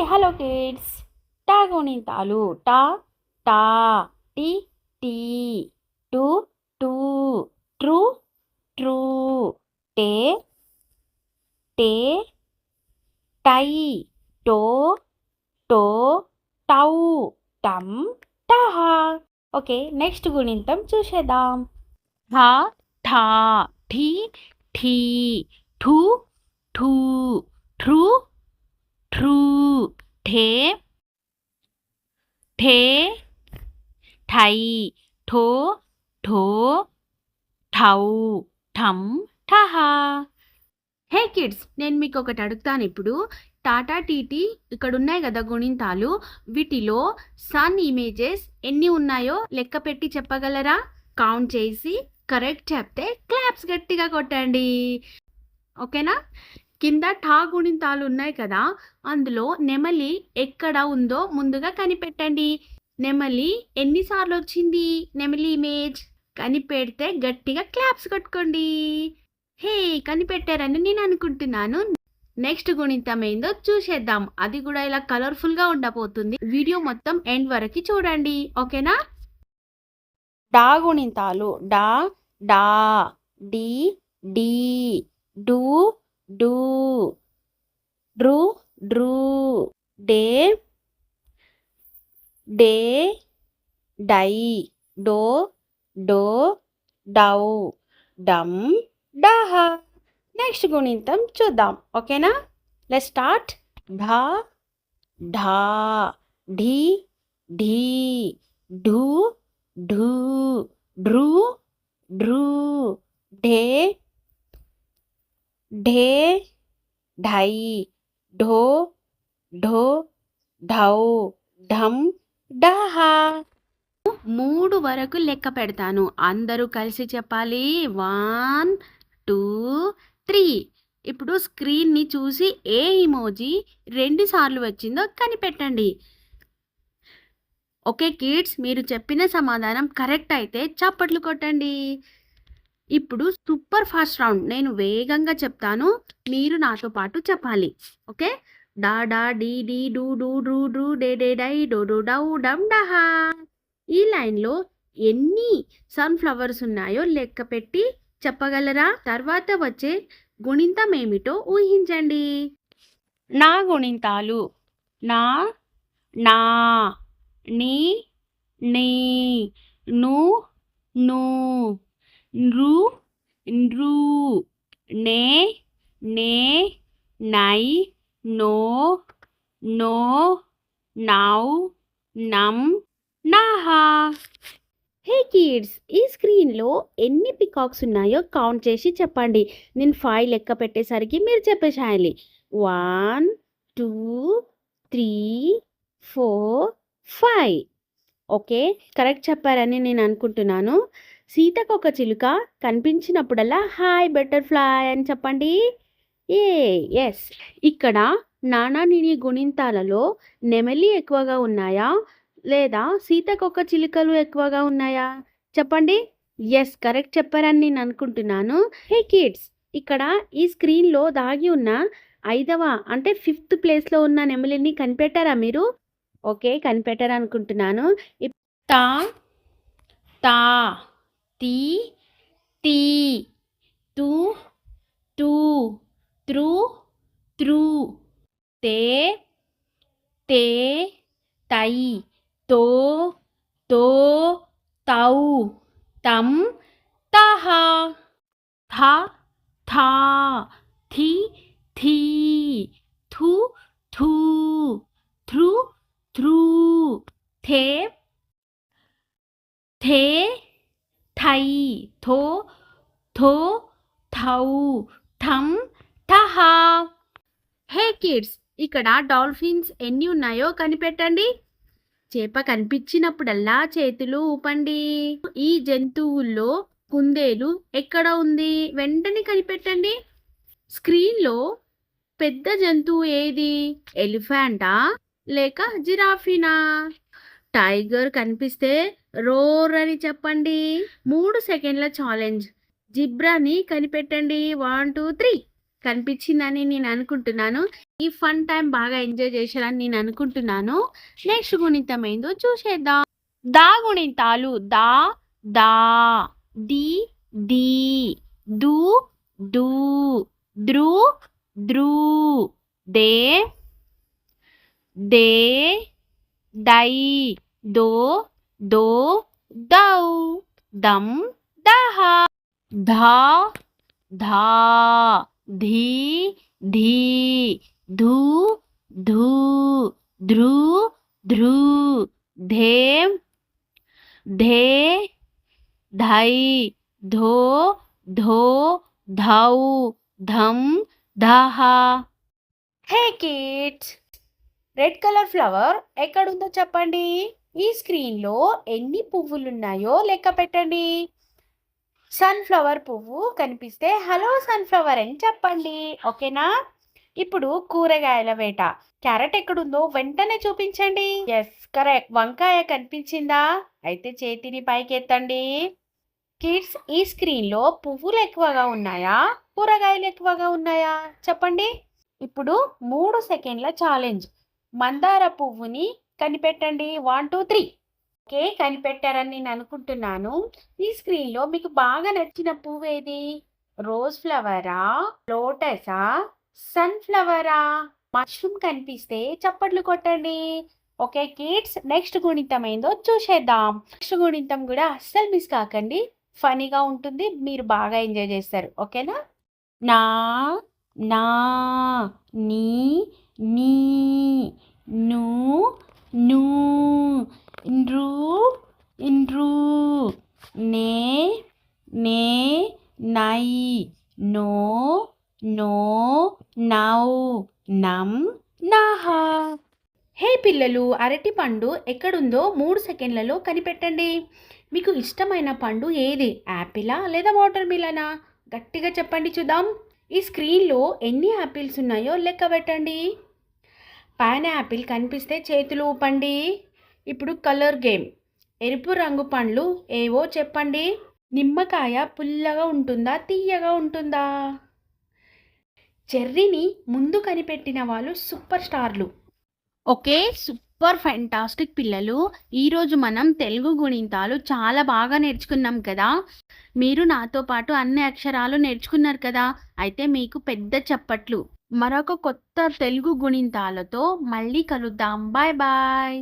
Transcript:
Hello kids. టా గుణింతాలు. టా టా, టీ టీ, టు టూ, ట్రూ ట్రూ, టే టే, టై, టో టో, టౌ, టం, టహ. ఓకే, నెక్స్ట్ గుణింతం చూసేద్దాం. ఠా ఠా, ఠీ ఠీ, ఠూ ఠూ, ట్రూ ట్రూ, ఠే ఠే, ఠై, ఠో ఠో, ఠౌ, ఠం, ఠహ. హే కిడ్స్, నేను మీకు ఒకటి అడుగుతాను ఇప్పుడు. టాటా టీటీ ఇక్కడ ఉన్నాయి కదా గుణింతాలు, వీటిలో సన్ ఇమేజెస్ ఎన్ని ఉన్నాయో లెక్క పెట్టి చెప్పగలరా? కౌంట్ చేసి కరెక్ట్ చెప్తే క్లాప్స్ గట్టిగా కొట్టండి, ఓకేనా? కింద ఠా గుణింతాలు ఉన్నాయి కదా, అందులో నెమలి ఎక్కడ ఉందో ముందుగా కనిపెట్టండి. నెమలి ఎన్నిసార్లు వచ్చింది నెమలి ఇమేజ్? కనిపెడితే గట్టిగా క్లాప్స్ కొట్టుకోండి. హే, కనిపెట్టారని నేను అనుకుంటున్నాను. నెక్స్ట్ గుణింతం ఏందో చూసేద్దాం. అది కూడా ఇలా కలర్ఫుల్గా ఉండబోతుంది. వీడియో మొత్తం ఎండ్ వరకు చూడండి, ఓకేనా? డా గుణింతాలు. డా డా, డి డి, డు డూ, డ్రు డ్రూ, డే డే, డై, డో డో, డౌ, డమ్, డహ. నెక్స్ట్ గుణింతం చూద్దాం, ఓకేనా? Let's start. ఢా ఢా, Dhee Dhee, ఢూ ఢూ, Drew Drew, ఢే ఢే, ఢై, ఢో ఢో, ఢౌ, ఢమ్, డహ. 3 వరకు లెక్క పెడతాను, అందరూ కలిసి చెప్పాలి. 1 2 3. ఇప్పుడు స్క్రీన్ని చూసి ఏ ఇమోజీ 2 సార్లు వచ్చిందో కనిపెట్టండి. ఓకే కిడ్స్, మీరు చెప్పిన సమాధానం కరెక్ట్ అయితే చప్పట్లు కొట్టండి. ఇప్పుడు సూపర్ ఫాస్ట్ రౌండ్. నేను వేగంగా చెప్తాను, మీరు నాతో పాటు చెప్పాలి, ఓకే? డా డా, డి డి, డూ డూ, డ్రూ డ్రూ, డే డే, డై, డో డో, డౌ, డమ్, డహ. ఈ లైన్లో ఎన్ని సన్ఫ్లవర్స్ ఉన్నాయో లెక్క పెట్టి చెప్పగలరా? తర్వాత వచ్చే గుణింతం ఏమిటో ఊహించండి. నా గుణింతాలు. నా నా, నీ నీ, ను ను, నృ నృ, నే నే, నై నో నో, నౌ నం, నహ. హే కిడ్స్, ఈ స్క్రీన్లో ఎన్ని పికాక్స్ ఉన్నాయో కౌంట్ చేసి చెప్పండి. నేను 5 లెక్క పెట్టేసరికి మీరు చెప్పేసేయాలి. 1 2 3 4 5. ఓకే, కరెక్ట్ చెప్పారని నేను అనుకుంటున్నాను. సీతకొక చిలుక కనిపించినప్పుడల్లా హాయ్ బటర్ఫ్లై అని చెప్పండి. ఎస్. ఇక్కడ నానా నిని గుణింతాలలో నెమలి ఎక్కువగా ఉన్నాయా లేదా సీతకొక చిలుకలు ఎక్కువగా ఉన్నాయా? చెప్పండి. ఎస్, కరెక్ట్ చెప్పారని నేను అనుకుంటున్నాను. హే కిడ్స్, ఇక్కడ ఈ స్క్రీన్లో దాగి ఉన్న 5వ అంటే 5th ప్లేస్లో ఉన్న నెమలిని కనిపెట్టారా మీరు? ఓకే, కనిపెట్టారు అనుకుంటున్నాను. తా తా, తీ తీ, తూ టూ, త్రూ త్రూ, తే తే, తై, తో తో, తౌ, తం, తహ. థ థా, థి థీ, థు థూ, థ్రు థ్రూ, థే థే, థై, థో థో, థౌ, థం, థహ. హే కిడ్స్, ఇక్కడ డాల్ఫిన్స్ ఎన్ని ఉన్నాయో కనిపెట్టండి. చేప కనిపించినప్పుడల్లా చేతులు ఊపండి. ఈ జంతువుల్లో కుందేలు ఎక్కడ ఉంది? వెంటనే కనిపెట్టండి. స్క్రీన్లో పెద్ద జంతువు ఏది? ఎలిఫెంటా లేక జిరాఫీనా? టైగర్ కనిపిస్తే రోర్ అని చెప్పండి. 3 సెకండ్ల ఛాలెంజ్. జిబ్రాని కనిపెట్టండి. 1 2 3. కనిపించిందని నేను అనుకుంటున్నాను. ఈ ఫన్ టైం బాగా ఎంజాయ్ చేశారని నేను అనుకుంటున్నాను. నెక్స్ట్ గుణితం ఏందో చూసేద్దాం. దా గుణింతాలు దా దా ది ది దు డు ద్రు ద్రు దే దే దై దో దో దౌ దం దహ ధా ధా ధీ ధీ ధూ ధూ ధృ ధృ ధేం ధే ధై ధో ధో ధౌ ధం ధహ. హే కిడ్స్, రెడ్ కలర్ ఫ్లవర్ ఎక్కడుందో చెప్పండి. ఈ స్క్రీన్లో ఎన్ని పువ్వులున్నాయో లెక్క పెట్టండి. సన్ఫ్లవర్ పువ్వు కనిపిస్తే హలో సన్ఫ్లవర్ అని చెప్పండి. ఓకేనా? ఇప్పుడు కూరగాయల వేట. క్యారెట్ ఎక్కడుందో వెంటనే చూపించండి. Yes, correct. వంకాయ కనిపించిందా? అయితే చేతిని పైకెత్తండి. కిడ్స్, ఈ స్క్రీన్లో పువ్వులు ఎక్కువగా ఉన్నాయా, కూరగాయలు ఎక్కువగా ఉన్నాయా చెప్పండి. ఇప్పుడు 3 సెకండ్ల ఛాలెంజ్. మందార పువ్వుని కనిపెట్టండి. 1 2 3. ఓకే, కనిపెట్టారని నేను అనుకుంటున్నాను. ఈ స్క్రీన్లో మీకు బాగా నచ్చిన పువ్వు ఏది? రోజ్ ఫ్లవరా, లోటసా, సన్ఫ్లవరా? మష్రూమ్ కనిపిస్తే చప్పట్లు కొట్టండి. ఓకే కిడ్స్, నెక్స్ట్ గుణితం ఏందో చూసేద్దాం. నెక్స్ట్ గుణితం కూడా అస్సలు మిస్ కాకండి. ఫనీగా ఉంటుంది, మీరు బాగా ఎంజాయ్ చేస్తారు. ఓకేనా? నా నా నీ నీ ను ను ఇండ్రు ఇండ్రు నే నే నై నో నో నౌ నం నహ. హే పిల్లలు, అరటి పండు ఎక్కడుందో 3 సెకండ్లలో కనిపెట్టండి. మీకు ఇష్టమైన పండు ఏది? యాపిలా లేదా వాటర్ మిలనా? గట్టిగా చెప్పండి చూద్దాం. ఈ స్క్రీన్లో ఎన్ని యాపిల్స్ ఉన్నాయో లెక్క పెట్టండి. పైనాపిల్ కనిపిస్తే చేతులు ఊపండి. ఇప్పుడు కలర్ గేమ్. ఎరుపు రంగు పండ్లు ఏవో చెప్పండి. నిమ్మకాయ పుల్లగా ఉంటుందా, తీయగా ఉంటుందా? చెర్రీని ముందు కనిపెట్టిన వాళ్ళు సూపర్ స్టార్లు. ఓకే, సూపర్ ఫ్యాంటాస్టిక్ పిల్లలు. ఈరోజు మనం తెలుగు గుణింతాలు చాలా బాగా నేర్చుకున్నాం కదా. మీరు నాతో పాటు అన్ని అక్షరాలు నేర్చుకున్నారు కదా. అయితే మీకు పెద్ద చప్పట్లు. మరొక కొత్త తెలుగు గుణింతాలతో మళ్ళీ కలుద్దాం. Bye bye.